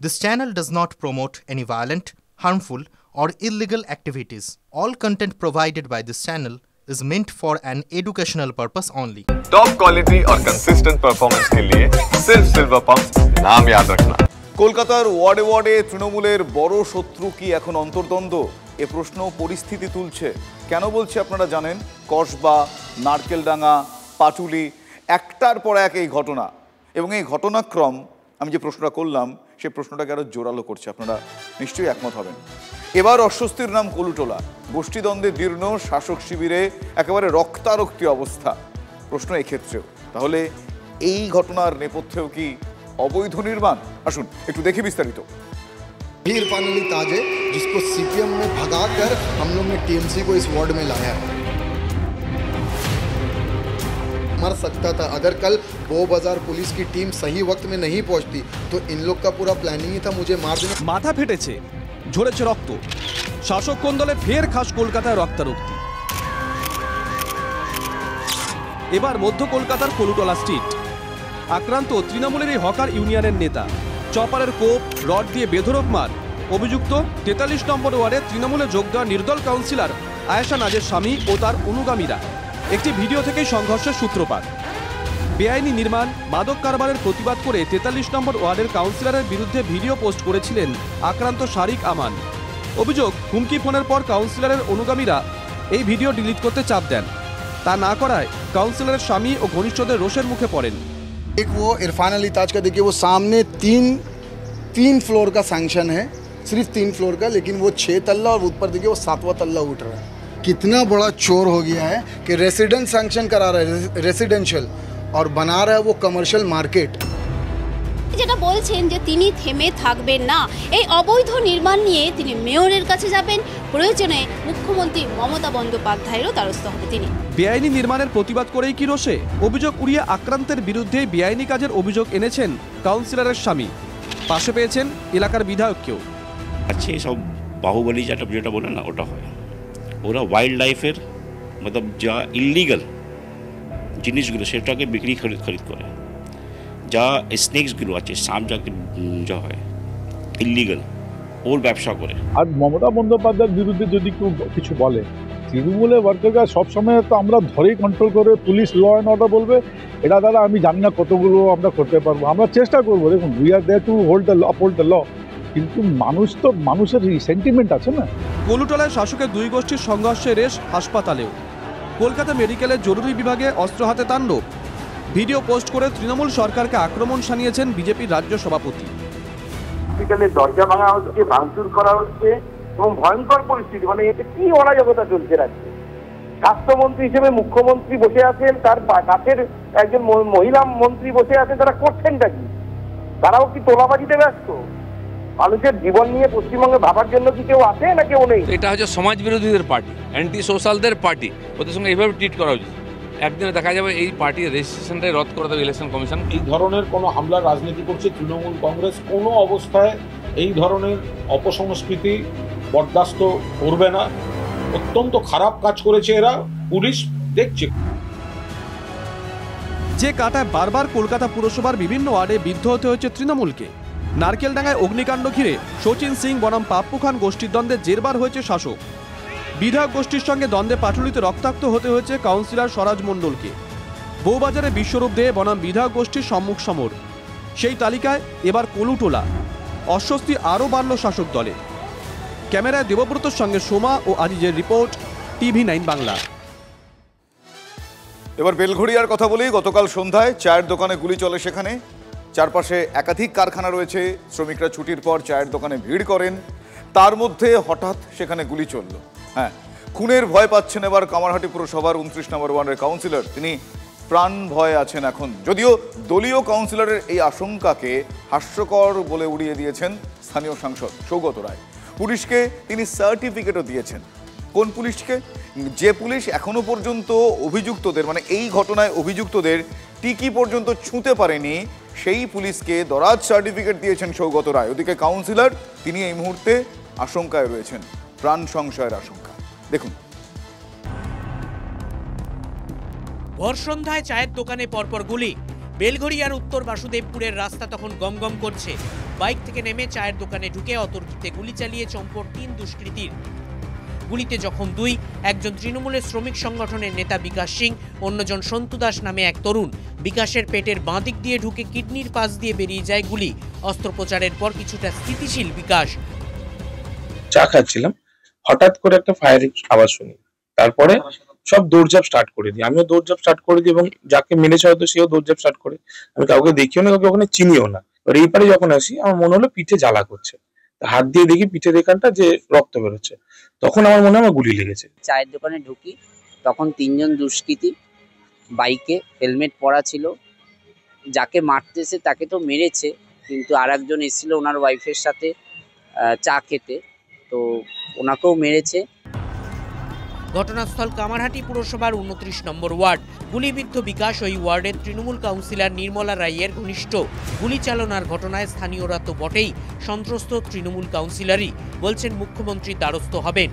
This channel does not promote any violent, harmful, or illegal activities. All content provided by this channel is meant for an educational purpose only. Top quality और consistent performance के लिए सिर्फ silver pump नाम याद रखना। কলকাতার ওয়ার্ডে ওয়ার্ডে তৃণমূলের বড় শত্রু কি এখন অন্তর্দ্বন্দ্ব? এ প্রশ্ন পরিস্থিতি তুলছে। কেন বলছি আপনারা জানেন? কসবা, নারকেলডাঙ্গা, পাটুলি, একটার পর এক এই ঘটনা এবং এই ঘটনাক্রম আমি যে প্রশ্নটা করলাম সেই প্রশ্নটাকে আরো জোরালো করছে। আপনারা নিশ্চয়ই একমত হবেন। এবার অস্বস্তির নাম কলুটোলা। গোষ্ঠীদ্বন্দ্বে দীর্ণ, শাসক শিবিরে একেবারে রক্তারক্তি অবস্থা। প্রশ্ন এক্ষেত্রেও, তাহলে এই ঘটনার নেপথ্যেও কি অবৈধ নির্মাণ? আসুন একটু দেখি বিস্তারিত। इरफान ताज है जिसको सीपीएम में भगाकर हम लोग ने टीएमसी को इस वार्ड में लाया है। मर सकता था अगर कल बो बाजार पुलिस की टीम सही वक्त में नहीं पहुंचती तो इन लोग का पूरा प्लानिंग ही था मुझे मार देना। माथा फेटेছে, ঝরেছে রক্ত। শাসক কোন দলে ফের খাস কলকাতায় রক্তারক্তি। এবার মধ্য কলকাতার কলুটোলা স্ট্রিট। আক্রান্ত তৃণমূলের এই হকার ইউনিয়নের নেতা। চপারের কোপ, রড দিয়ে বেধড়ক মার। অভিযুক্ত 43 নম্বর ওয়ার্ডে তৃণমূলে যোগ দেওয়া নির্দল কাউন্সিলর আয়েশা নাজের স্বামী ও তার অনুগামীরা। একটি ভিডিও থেকেই সংঘর্ষের সূত্রপাত। বেআইনি নির্মাণ, মাদক কারবারের প্রতিবাদ করে 43 নম্বর ওয়ার্ডের কাউন্সিলরের বিরুদ্ধে ভিডিও পোস্ট করেছিলেন আক্রান্ত শারিক আমান। অভিযোগ, হুমকি ফোনের পর কাউন্সিলরের অনুগামীরা এই ভিডিও ডিলিট করতে চাপ দেন। তা না করায় কাউন্সিলরের স্বামী ও ঘনিষ্ঠদের রোষের মুখে পড়েন। एक वो इरफान अली ताज का देखिए, वो सामने तीन फ्लोर का सैंक्शन है, सिर्फ 3 फ्लोर का, लेकिन वो 6 तल्ला और ऊपर देखिए वो 7वां तल्ला उठ रहा है। कितना बड़ा चोर हो गया है कि रेसिडेंट सैंक्शन करा रहा है रेसिडेंशियल और बना रहा है वो कमर्शियल मार्केट। যেটা বলছেন যে তিনি থেমে থাকবেন না, এই অবৈধ নির্মাণ নিয়ে তিনি মেয়রের কাছে যাবেন, প্রয়োজনে মুখ্যমন্ত্রী মমতা বন্দ্যোপাধ্যায়েরও দ্বারস্থ হবে তিনি। বেআইনি নির্মাণের প্রতিবাদ করেই কি রোষে? অভিযোগ উড়িয়ে আক্রান্তের বিরুদ্ধে বেআইনি কাজের অভিযোগ এনেছেন কাউন্সিলরের স্বামী। পাশে পেয়েছেন এলাকার বিধায়ককেও। আছে সব বাহুবলী যেটা বলে না, ওটা হয়। ওরা ওয়াইল্ড লাইফের মতলব যা ইলিগাল জিনিসগুলো সেটাকে বিক্রি খরিদ করে। যা স্নেকসগুলো আছে, সাপ যা হয় ইলিগাল, ওর ব্যবসা করে। আর মমতা বন্দ্যোপাধ্যায়ের বিরুদ্ধে যদি কেউ কিছু বলে, তৃণমূলের ওয়ার্কাররা সবসময় তো আমরা ধরেই কন্ট্রোল করে, পুলিশ ল অ্যান্ড অর্ডার বলবে এটা দাদা আমি জানি না কতগুলো আমরা করতে পারবো, আমরা চেষ্টা করবো। দেখুন, we are there to hold the law, কিন্তু মানুষের সেন্টিমেন্ট আছে না। কলুটোলায় শাসকের দুই গোষ্ঠীর সংঘর্ষে রেশ হাসপাতালেও। কলকাতা মেডিকেলের জরুরি বিভাগে অস্ত্র হাতে তাণ্ডব। ভিডিও পোস্ট করে তৃণমূল সরকারকে আক্রমণ শানিয়েছেন বিজেপির রাজ্য সভাপতি। দরজা ভাঙা হচ্ছে, ভাঙচুর করা হচ্ছে এবং ভয়ঙ্কর পরিস্থিতি। মানে এতে কি অরাজকতা চলছে রাজ্যে? স্বাস্থ্যমন্ত্রী হিসেবে মুখ্যমন্ত্রী বসে আছেন, তার কাছের একজন মহিলা মন্ত্রী বসে আছেন, তারা করছেনটা কি? তারাও কি তোলাবাজিতে ব্যস্ত? মানুষের জীবন নিয়ে পশ্চিমবঙ্গে ভাবার জন্য কি কেউ আছে না কেউ নেই? এটা হচ্ছে সমাজ বিরোধীদের পার্টি, অ্যান্টি সোশ্যালদের পার্টি। ওদের সঙ্গে এইভাবে ট্রিট করা উচিত। একদিনে দেখা যাবে এই পার্টির রেজিস্ট্রেশনটাই রদ করে দেবে ইলেকশন কমিশন। এই ধরনের কোনো হামলার রাজনীতি করছে তৃণমূল কংগ্রেস। কোনো অবস্থায় এই ধরনের অপসংস্কৃতি বরদাস্ত করবে না। অত্যন্ত খারাপ কাজ করেছে এরা, পুলিশ দেখছে। যে কাটায় বারবার কলকাতা পুরসভার বিভিন্ন ওয়ার্ডে বিদ্ধ হতে হয়েছে তৃণমূলকে। নারকেলডাঙ্গায় অগ্নিকাণ্ড ঘিরে শচীন সিং বনাম পাপ্পু খান গোষ্ঠীর দ্বন্দ্বে জেরবার হয়েছে শাসক। বিধায়ক গোষ্ঠীর সঙ্গে দ্বন্দ্বে পাটুলিতে রক্তাক্ত হতে হয়েছে কাউন্সিলর স্বরাজ মণ্ডলকে। বউবাজারে বিশ্বরূপ দেহে বনাম বিধায়ক গোষ্ঠীর সম্মুখ সমর। সেই তালিকায় এবার কলুটোলা। অস্বস্তি আরও বাড়ল শাসক দলে। ক্যামেরায় দেবব্রতর সঙ্গে সোমা ও আজিজের রিপোর্ট, TV9 বাংলা। এবার বেলঘড়িয়ার কথা বলি। গতকাল সন্ধ্যায় চায়ের দোকানে গুলি চলে। সেখানে চারপাশে একাধিক কারখানা রয়েছে। শ্রমিকরা ছুটির পর চায়ের দোকানে ভিড় করেন। তার মধ্যে হঠাৎ সেখানে গুলি চলল। হ্যাঁ, খুনের ভয় পাচ্ছেন এবার কামারহাটি পুরসভার 29 নম্বর ওয়ার্ডের কাউন্সিলর। তিনি প্রাণ ভয়ে আছেন এখন। যদিও দলীয় কাউন্সিলরের এই আশঙ্কাকে হাস্যকর বলে উড়িয়ে দিয়েছেন স্থানীয় সাংসদ সৌগত রায়। পুলিশকে তিনি সার্টিফিকেটও দিয়েছেন। কোন পুলিশকে? যে পুলিশ এখনো পর্যন্ত অভিযুক্তদের, মানে এই ঘটনায় অভিযুক্তদের টিকি পর্যন্ত ছুঁতে পারেনি, সেই পুলিশকে দরাজ সার্টিফিকেট দিয়েছেন সৌগত রায়। ওদিকে কাউন্সিলর, তিনি এই মুহূর্তে আশঙ্কায় রয়েছেন, প্রাণ সংশয়ের আশঙ্কা। দেখুন। ভোর সন্ধ্যায় চায়ের দোকানে পরপর গুলি। বেলঘড়িয়ার উত্তর বাসুদেবপুরের রাস্তা তখন গমগম করছে। বাইক থেকে নেমে চায়ের দোকানে ঢুকে অতর্কিতে গুলি চালিয়ে চম্পট 3 দুষ্কৃতীর। গুলিতে জখম 2, একজন তৃণমূলের শ্রমিক সংগঠনের নেতা বিকাশ সিং, অন্যজন সন্তু দাস নামে এক তরুণ। বিকাশের পেটের বাঁ দিক দিয়ে ঢুকে কিডনির পাশ দিয়ে বেরিয়ে যায় গুলি। অস্ত্রোপচারের পর কিছুটা স্থিতিশীল বিকাশ। চা খাচ্ছিলাম, হঠাৎ করে একটা ফায়ারিং আওয়াজ শুনি, তারপরে সব দৌড়ঝাঁপ স্টার্ট করে দিই, আমিও দৌড়ঝাঁপ স্টার্ট করে দিই এবং যাকে মেরেছে হয়তো সেও দৌড়ঝাঁপ স্টার্ট করে। আমি কাউকে দেখিও না, কাউকে ওখানে চিনিও না। এবার এই পারে যখন আসি আমার মনে হলো পিঠে জ্বালা করছে, হাত দিয়ে দেখি পিঠের এখানটা যে রক্ত বেরোচ্ছে, তখন আমার মনে হয় আমার গুলি লেগেছে। চায়ের দোকানে ঢুকি, তখন 3 জন দুষ্কৃতী বাইকে, হেলমেট পরা ছিল। যাকে মারতেছে তাকে তো মেরেছে, কিন্তু আর একজন এসেছিল ওনার ওয়াইফের সাথে চা খেতে, তো ওনাকেও মেরেছে। ঘটনাস্থল কামারহাটি পুরসভার 29 নম্বর ওয়ার্ড। গুলিবিদ্ধ বিকাশ ওই ওয়ার্ডের তৃণমূল কাউন্সিলর নির্মলা রায়ের ঘনিষ্ঠ। গুলি চালনার ঘটনায় স্থানীয়রা তো বটেই, সন্ত্রস্ত তৃণমূল কাউন্সিলরই বলছেন মুখ্যমন্ত্রীর দ্বারস্থ হবেন।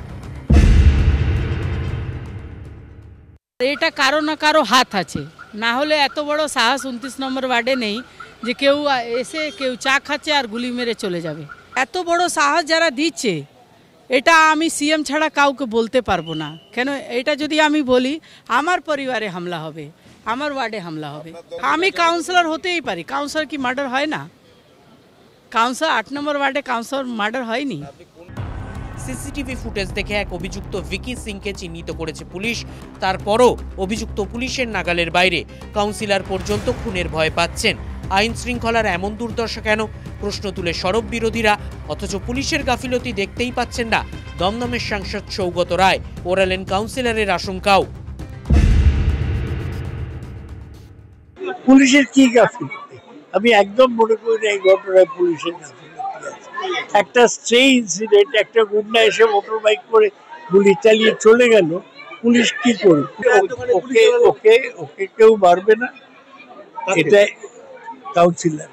এটা কারো না কারো হাত আছে, না হলে এত বড় সাহস 29 নম্বর ওয়ার্ডে নেই যে কেউ এসে কেউ চা খাচ্ছে আর গুলি মেরে চলে যাবে। এত বড় সাহস যারা দিচ্ছে, এটা আমি সিএম ছাড়া কাউকে বলতে পারবো না। কেন এটা যদি আমি বলি আমার পরিবারে হামলা হবে, আমার ওয়ার্ডে হামলা হবে। আমি কাউন্সিলর হতেই পারি, কাউন্সিলর কি মার্ডার হয় না? কাউন্সিলর 8 নম্বর ওয়ার্ডে কাউন্সিলর মার্ডার হয়নি। সিসিটিভি ফুটেজ দেখে এক অভিযুক্ত ভিকি সিংকে চিহ্নিত করেছে পুলিশ। তারপরও অভিযুক্ত পুলিশের নাগালের বাইরে, কাউন্সিলর পর্যন্ত খুনের ভয় পাচ্ছেন। আইন শৃঙ্খলার এমন দুর্দশা কেন, প্রশ্ন তুলে সরব বিরোধীরা। অথচ পুলিশের গাফিলতি দেখতেই পাচ্ছেন না দমদমের সাংসদ সৌগত রায়। ওরালেন কাউন্সিলরের আশঙ্কাও। পুলিশের কি গাফিলতি? আমি একদম মনে করি না এই ঘটনায় পুলিশের গাফিলতি আছে। একটা স্ট্রে ইনসিডেন্ট, একটা গুন্ডা এসে মোটর বাইক করে গুলি চালিয়ে চলে গেল, পুলিশ কি করবে? ওকে ওকে ওকে কেউ মারবে না, এটা কাউন্সিলর।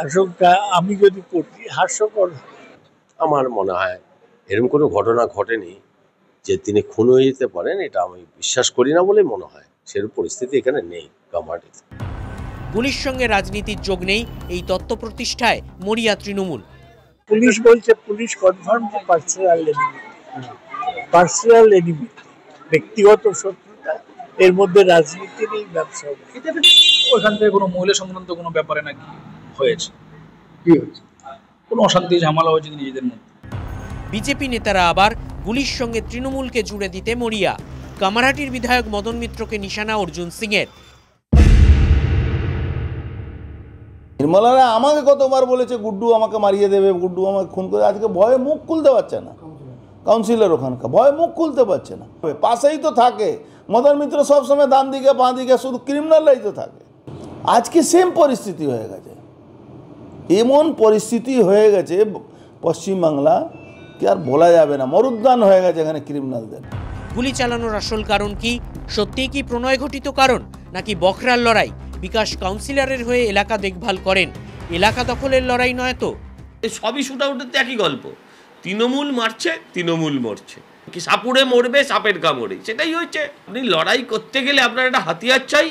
আশঙ্কা আমি যদি করছি, হাস্যকর। আমার মনে হয় এরকম কোনো ঘটনা ঘটেনি যে তিনি খুন হয়ে যেতে পারেন, এটা আমি বিশ্বাস করি না বলে মনে হয়। সেরকম পরিস্থিতি এখানে নেই কামারহাটিতে। পুলিশ সঙ্গে রাজনীতির যোগ নেই এই তত্ত্ব প্রতিষ্ঠায় মরিয়া তৃণমূল। পুলিশ বলছে, পুলিশ কনফার্ম যে পার্সোনাল এনিমিটি, ব্যক্তিগত শত্রুতা, এর মধ্যে রাজনীতি নেই, ব্যবসা। ওইখান থেকে কোনো মহিলা সংক্রান্ত কোনো ব্যাপারে নাকি হয়েছে, কি হয়েছে, কোনো অশান্তি ঝামেলা হয়েছে নিজেদের মধ্যে। বিজেপি নেতারা আবার গুলির সঙ্গে তৃণমূলকে জুড়ে দিতে মরিয়া। কামারহাটির বিধায়ক মদন মিত্রকে নিশানা অর্জুন সিংয়ের। নির্মলারা আমাকে কতবার বলেছে গুড্ডু আমাকে মারিয়ে দেবে, গুড্ডু আমাকে খুন করে, আজকে ভয়ে মুখ খুলতে পারছে না। কাউন্সিলর ওখানকার ভয়ে মুখ খুলতে পারছে না, পাশেই তো থাকে। মদন মিত্র সবসময় ডান দিকে বাঁ দিকে, শুধু ক্রিমিনালরাই তো থাকে। আজকে সেম পরিস্থিতি হয়ে গেছে, এমন পরিস্থিতি হয়ে গেছে পশ্চিমবাংলা, কি আর বলা যাবে না, মরুদ্যান হয়ে গেছে এখানে ক্রিমিনালদের। গুলি চালানোর আসল কারণ কি? সত্যিই কি প্রণয় ঘটিত কারণ, নাকি বখরার লড়াই? বিকাশ কাউন্সিলরের হয়ে এলাকা দেখভাল করেন, এলাকা দখলের লড়াই নয় তো? সবই শুট আউটের তো একই গল্প, তৃণমূল মারছে, তৃণমূল মরছে, কি সাপুড়ে মরবে সাপের কামড়ে, সেটাই হচ্ছে। আপনি লড়াই করতে গেলে আপনার একটা হাতিয়ার চাই,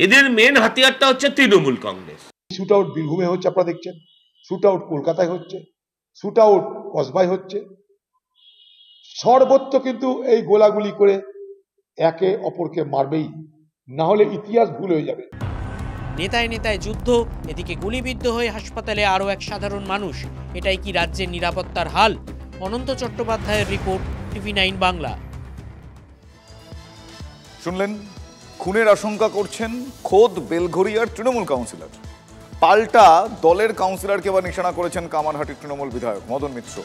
এদের মেন হাতিয়ারটা হচ্ছে তৃণমূল কংগ্রেস। শুট আউট বীরভূমে হচ্ছে, আপনারা দেখছেন, শুট আউট কলকাতায় হচ্ছে, শুট আউট কসবায় হচ্ছে, সর্বত্র কিন্তু এই গোলাগুলি করে একে অপরকে মারবেই, না হলে ইতিহাস ভুল হয়ে যাবে। নেতায় নেতায় যুদ্ধ, এদিকে গুলিবিদ্ধ হয়ে হাসপাতালে আরও এক সাধারণ মানুষ। এটাই কি রাজ্যের নিরাপত্তার হাল? অনন্ত চট্টোপাধ্যায়ের রিপোর্ট, TV9 বাংলা। শুনলেন, খুনের আশঙ্কা করছেন খোদ বেলঘরিয়ার তৃণমূল কাউন্সিলর। পাল্টা দলের কাউন্সিলরকে বা নিশানা করেছেন কামারহাটির তৃণমূল বিধায়ক মদন মিত্র।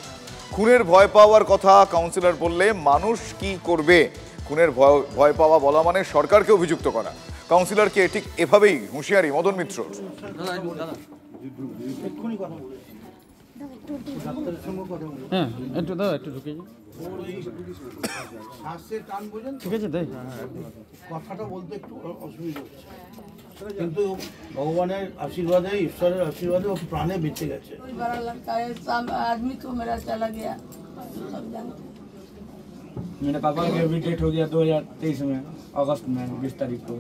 খুনের ভয় পাওয়ার কথা কাউন্সিলর বললে মানুষ কি করবে? খুনের ভয় পাওয়া বলা মানে সরকারকে অভিযুক্ত করা। কাউন্সিলরকে ঠিক এভাবেই হুঁশিয়ারি মদন মিত্র। কথাটা বলতে একটু অসুবিধা হচ্ছে, কিন্তু ভগবানের আশীর্বাদে, ঈশ্বরের আশীর্বাদে ও প্রাণে বেঁচে গেছে। आदमी तो मेरा चला गया, सब जानते। मेरे पापा का भी डेट हो गया 2023 में, अगस्त में 20 तारीख को।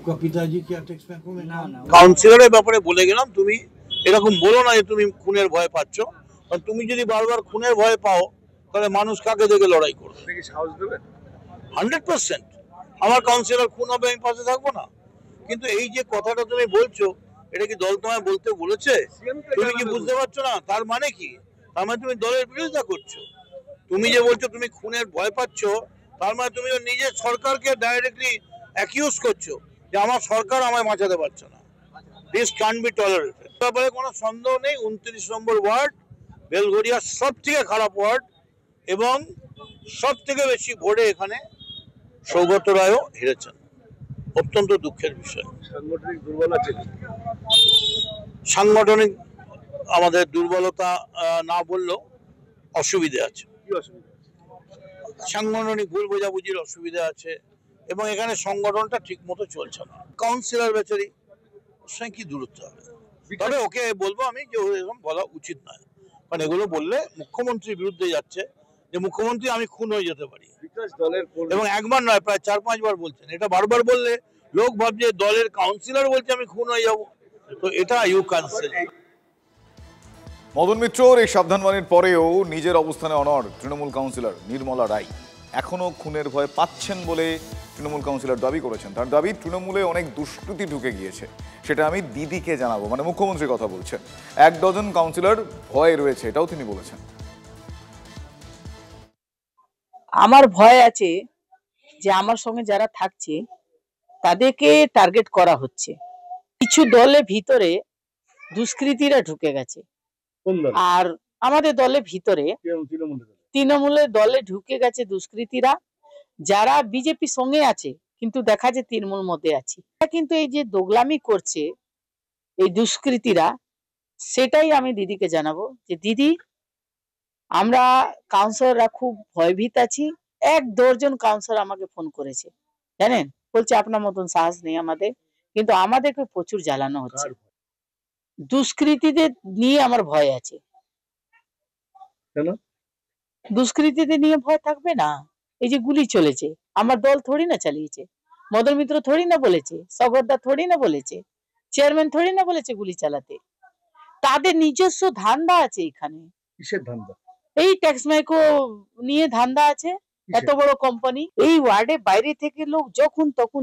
आपका पिताजी क्या टैक्स बैंक में ना ना কাউন্সিলরের ব্যাপারে বলে গেলাম, তুমি এরকম বলো না যে তুমি খুনের ভয় পাচ্ছ, কারণ তুমি যদি বারবার খুনের ভয় পাও তাহলে মানুষ কাকে দেখে লড়াই করবে? 100% আমার কাউন্সিলর খুন হবে, আমি পাশে থাকবো না। কিন্তু এই যে কথাটা তুমি বলছো, এটা কি দল তোমায় বলতে বলেছে? তুমি কি বুঝতে পারছো না তার মানে কি? তার মানে তুমি দলের বিরোধিতা করছো। তুমি যে বলছো তুমি খুনের ভয় পাচ্ছ, তার মানে তুমি নিজের সরকারকে ডাইরেক্টলি অ্যাকিউজ করছো যে আমার সরকার আমায় বাঁচাতে পারছে না। This can be tolerated. ব্যাপারে কোনো সন্দেহ নেই, 29 নম্বর ওয়ার্ড বেলঘরিয়ার সব থেকে খারাপ ওয়ার্ড এবং সব থেকে বেশি ভোটে এখানে সৌগত রায়ও হেরেছেন। অত্যন্ত দুঃখের বিষয়। সাংগঠনিক দুর্বল আছে, সাংগঠনিক আমাদের দুর্বলতা না বললেও অসুবিধে আছে। সাংগঠনিক ভুল বোঝাবুঝির অসুবিধা আছে এবং এখানে সংগঠনটা ঠিক মতো চলছে না। কাউন্সিলর বেচারি, ওর সঙ্গে কি দূরত্ব হবে? তবে ওকে বলবো আমি যে এরকম বলা উচিত নয়, কারণ এগুলো বললে মুখ্যমন্ত্রীর বিরুদ্ধে যাচ্ছে যে মুখ্যমন্ত্রী আমি খুন হয়ে যেতে পারি, এবং একবার নয় প্রায় 4-5 বার বলছেন। এটা বারবার বললে লোক ভাবছে দলের কাউন্সিলর বলছে আমি খুন হয়ে যাব, তো এটা ইউ ক্যান্সেল। মদন মিত্রর এই সাবধানবাণীর পরেও নিজের অবস্থানে অনড় তৃণমূল কাউন্সিলর নির্মলা রায়। এখনও খুনের ভয় পাচ্ছেন বলে তৃণমূল কাউন্সিলর দাবি করেছেন। তার দাবি তৃণমূলে অনেক দুষ্কৃতি ঢুকে গিয়েছে, সেটা আমি দিদিকে জানাবো। মানে মুখ্যমন্ত্রীর কথা বলছেন। 1 ডজন কাউন্সিলর ভয় রয়েছে, এটাও তিনি বলেছেন। আমার ভয় আছে যে আমার সঙ্গে যারা থাকছে তাদেরকে টার্গেট করা হচ্ছে। কিছু দলের ভিতরে দুষ্কৃতীরা ঢুকে গেছে, আর আমাদের দলের ভিতরে তৃণমূলের দলে ঢুকে গেছে দুষ্কৃতীরা, যারা বিজেপি সঙ্গে আছে কিন্তু দেখা যায় তৃণমূল মধ্যে আছে। কিন্তু এই যে দোগলামি করছে এই দুষ্কৃতীরা, সেটাই আমি দিদিকে জানাবো যে দিদি আমরা কাউন্সিলররা খুব ভয়ভীত আছি। 1 ডজন কাউন্সিলর আমাকে ফোন করেছে, জানেন, বলছে আপনার মতন সাহস নেই আমাদের, কিন্তু আমাদেরকে প্রচুর জ্বালানো হচ্ছে। দুষ্কৃতীদের নিয়ে আমার ভয় আছে। দুষ্কৃতীদের নিয়ে ভয় থাকবে না? এই যে গুলি চলেছে, আমার দল থোড়ি না চালিয়েছে, মদন মিত্র থোড়ি না বলেছে, সগরদা থোড়ি না বলেছে, চেয়ারম্যান থোড়ি না বলেছে গুলি চালাতে। তাদের নিজস্ব ধান্দা আছে এখানে। কিসের ধান্দা? এই ট্যাক্স মাইকো নিয়ে ধান্দা আছে, এত বড় কোম্পানি। এই ওয়ার্ডে বাইরে থেকে লোক যখন তখন